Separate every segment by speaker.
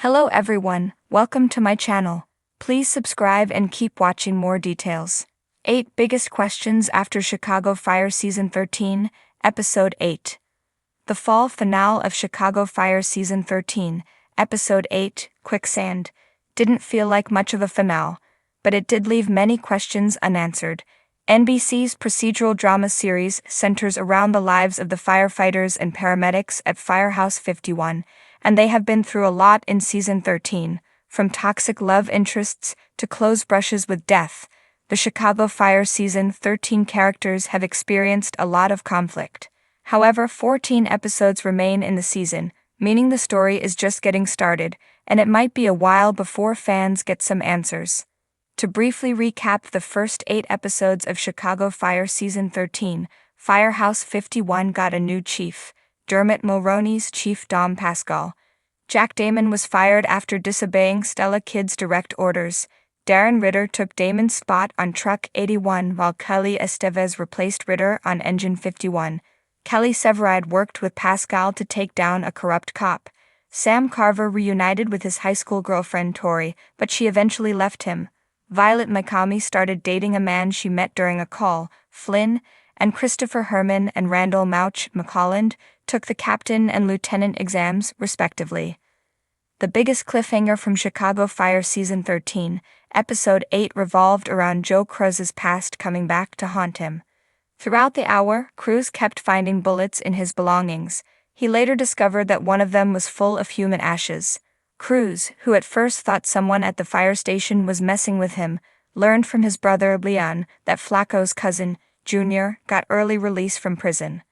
Speaker 1: Hello everyone, welcome to my channel. Please subscribe and keep watching more details. 8 Biggest Questions After Chicago Fire Season 13, Episode 8. The fall finale of Chicago Fire Season 13, Episode 8, Quicksand, didn't feel like much of a finale, but it did leave many questions unanswered. NBC's procedural drama series centers around the lives of the firefighters and paramedics at Firehouse 51, and they have been through a lot in Season 13, from toxic love interests to close brushes with death. The Chicago Fire Season 13 characters have experienced a lot of conflict. However, 14 episodes remain in the season, meaning the story is just getting started, and it might be a while before fans get some answers. To briefly recap the first 8 episodes of Chicago Fire Season 13, Firehouse 51 got a new chief, Dermot Mulroney's chief Dom Pascal. Jack Damon was fired after disobeying Stella Kidd's direct orders. Darren Ritter took Damon's spot on Truck 81 while Kelly Estevez replaced Ritter on Engine 51. Kelly Severide worked with Pascal to take down a corrupt cop. Sam Carver reunited with his high school girlfriend Tori, but she eventually left him. Violet Mikami started dating a man she met during a call, Flynn, and Christopher Herman and Randall Mouch McColland took the captain and lieutenant exams, respectively. The biggest cliffhanger from Chicago Fire Season 13, Episode 8 revolved around Joe Cruz's past coming back to haunt him. Throughout the hour, Cruz kept finding bullets in his belongings. He later discovered that one of them was full of human ashes. Cruz, who at first thought someone at the fire station was messing with him, learned from his brother Leon that Flacco's cousin, Junior, got early release from prison.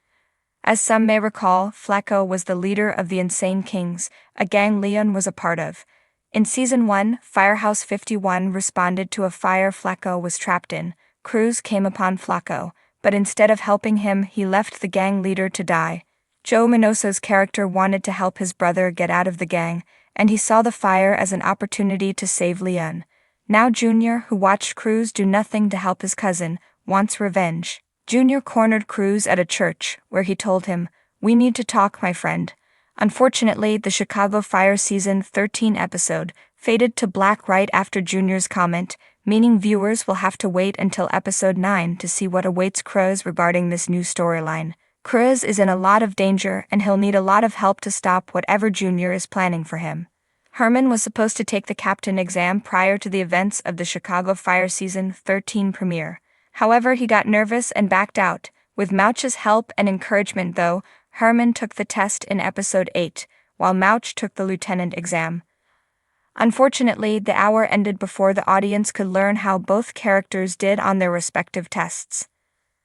Speaker 1: As some may recall, Flacco was the leader of the Insane Kings, a gang Leon was a part of. In Season 1, Firehouse 51 responded to a fire Flacco was trapped in. Cruz came upon Flacco, but instead of helping him, he left the gang leader to die. Joe Minoso's character wanted to help his brother get out of the gang, and he saw the fire as an opportunity to save Leon. Now Junior, who watched Cruz do nothing to help his cousin, wants revenge. Junior cornered Cruz at a church, where he told him, "We need to talk, my friend." Unfortunately, the Chicago Fire Season 13 episode faded to black right after Junior's comment, meaning viewers will have to wait until Episode 9 to see what awaits Cruz regarding this new storyline. Cruz is in a lot of danger, and he'll need a lot of help to stop whatever Junior is planning for him. Herman was supposed to take the captain exam prior to the events of the Chicago Fire Season 13 premiere. However, he got nervous and backed out. With Mouch's help and encouragement, though, Herman took the test in Episode 8, while Mouch took the lieutenant exam. Unfortunately, the hour ended before the audience could learn how both characters did on their respective tests.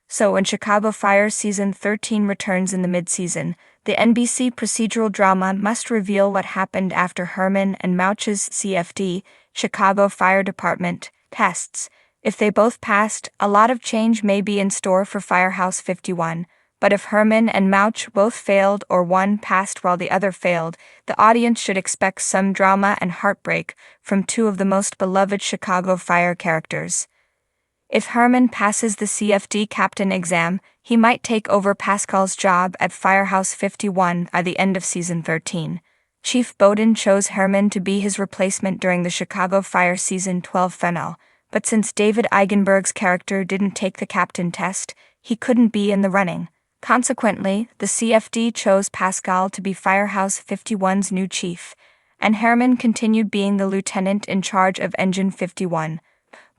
Speaker 1: So when Chicago Fire Season 13 returns in the mid-season, the NBC procedural drama must reveal what happened after Herman and Mouch's CFD, Chicago Fire Department, tests. If they both passed, a lot of change may be in store for Firehouse 51, but if Herman and Mouch both failed or one passed while the other failed, the audience should expect some drama and heartbreak from two of the most beloved Chicago Fire characters. If Herman passes the CFD captain exam, he might take over Pascal's job at Firehouse 51 by the end of Season 13. Chief Bowden chose Herman to be his replacement during the Chicago Fire Season 12 finale, but since David Eigenberg's character didn't take the captain test, he couldn't be in the running. Consequently, the CFD chose Pascal to be Firehouse 51's new chief, and Herman continued being the lieutenant in charge of Engine 51.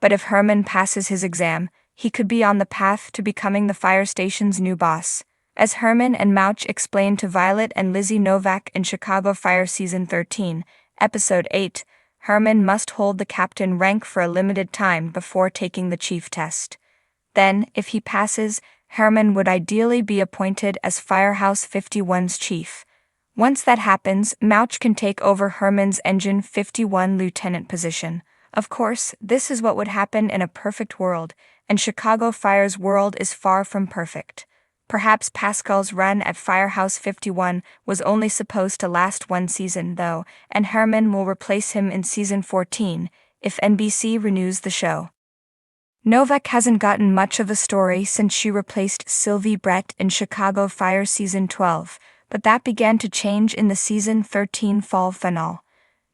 Speaker 1: But if Herman passes his exam, he could be on the path to becoming the fire station's new boss. As Herman and Mouch explained to Violet and Lizzie Novak in Chicago Fire Season 13, Episode 8, Herman must hold the captain rank for a limited time before taking the chief test. Then, if he passes, Herman would ideally be appointed as Firehouse 51's chief. Once that happens, Mouch can take over Herman's Engine 51 lieutenant position. Of course, this is what would happen in a perfect world, and Chicago Fire's world is far from perfect. Perhaps Pascal's run at Firehouse 51 was only supposed to last one season, though, and Herman will replace him in Season 14, if NBC renews the show. Novak hasn't gotten much of a story since she replaced Sylvie Brett in Chicago Fire Season 12, but that began to change in the Season 13 fall finale.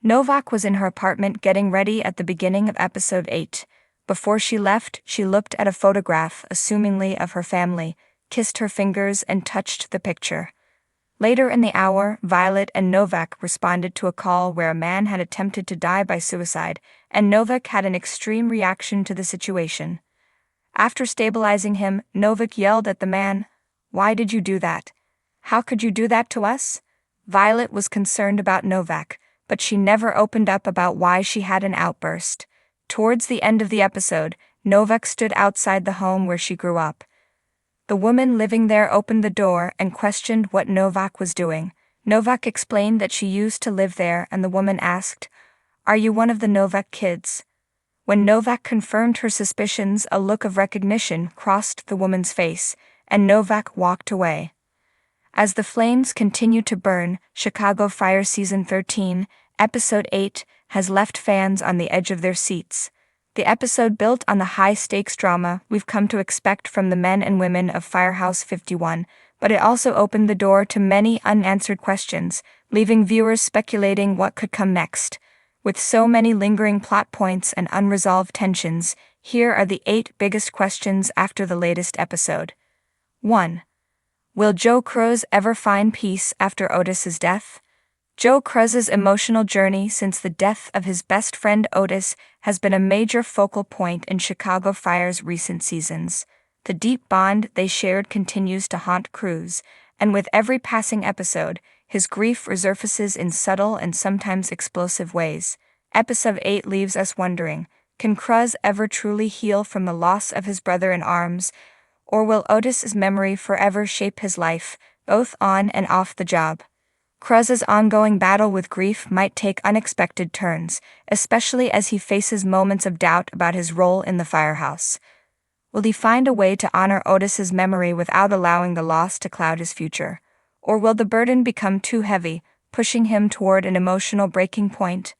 Speaker 1: Novak was in her apartment getting ready at the beginning of episode 8. Before she left, she looked at a photograph, assumingly of her family, kissed her fingers and touched the picture. Later in the hour, Violet and Novak responded to a call where a man had attempted to die by suicide, and Novak had an extreme reaction to the situation. After stabilizing him, Novak yelled at the man, "Why did you do that? How could you do that to us?" Violet was concerned about Novak, but she never opened up about why she had an outburst. Towards the end of the episode, Novak stood outside the home where she grew up. The woman living there opened the door and questioned what Novak was doing. Novak explained that she used to live there, and the woman asked, "Are you one of the Novak kids?" When Novak confirmed her suspicions, a look of recognition crossed the woman's face, and Novak walked away. As the flames continue to burn, Chicago Fire Season 13, Episode 8, has left fans on the edge of their seats. The episode built on the high-stakes drama we've come to expect from the men and women of Firehouse 51, but it also opened the door to many unanswered questions, leaving viewers speculating what could come next. With so many lingering plot points and unresolved tensions, here are the 8 biggest questions after the latest episode. 1. Will Joe Cruz ever find peace after Otis's death? Joe Cruz's emotional journey since the death of his best friend Otis has been a major focal point in Chicago Fire's recent seasons. The deep bond they shared continues to haunt Cruz, and with every passing episode, his grief resurfaces in subtle and sometimes explosive ways. Episode 8 leaves us wondering, can Cruz ever truly heal from the loss of his brother in arms, or will Otis's memory forever shape his life, both on and off the job? Cruz's ongoing battle with grief might take unexpected turns, especially as he faces moments of doubt about his role in the firehouse. Will he find a way to honor Otis's memory without allowing the loss to cloud his future? Or will the burden become too heavy, pushing him toward an emotional breaking point?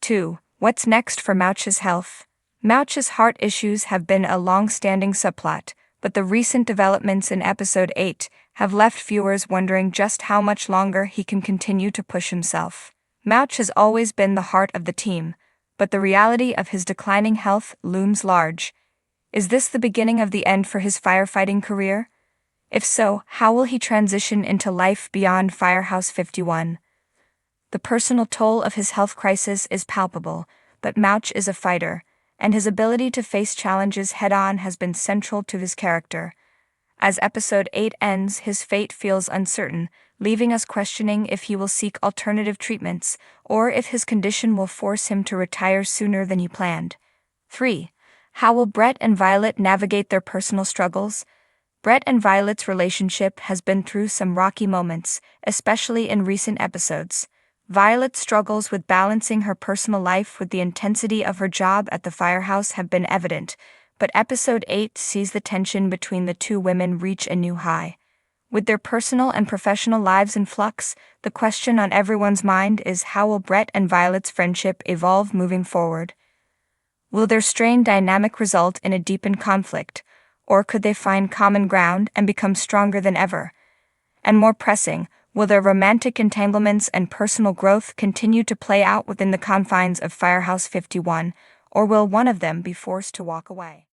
Speaker 1: 2. What's next for Mouch's health? Mouch's heart issues have been a long-standing subplot, but the recent developments in Episode 8 have left viewers wondering just how much longer he can continue to push himself. Mouch has always been the heart of the team, but the reality of his declining health looms large. Is this the beginning of the end for his firefighting career? If so, how will he transition into life beyond Firehouse 51? The personal toll of his health crisis is palpable, but Mouch is a fighter, and his ability to face challenges head-on has been central to his character. As Episode 8 ends, his fate feels uncertain, leaving us questioning if he will seek alternative treatments, or if his condition will force him to retire sooner than he planned. 3. How will Brett and Violet navigate their personal struggles? Brett and Violet's relationship has been through some rocky moments, especially in recent episodes. Violet's struggles with balancing her personal life with the intensity of her job at the firehouse have been evident, but Episode 8 sees the tension between the two women reach a new high. With their personal and professional lives in flux, the question on everyone's mind is how will Brett and Violet's friendship evolve moving forward? Will their strained dynamic result in a deepened conflict, or could they find common ground and become stronger than ever? And more pressing, will their romantic entanglements and personal growth continue to play out within the confines of Firehouse 51, or will one of them be forced to walk away?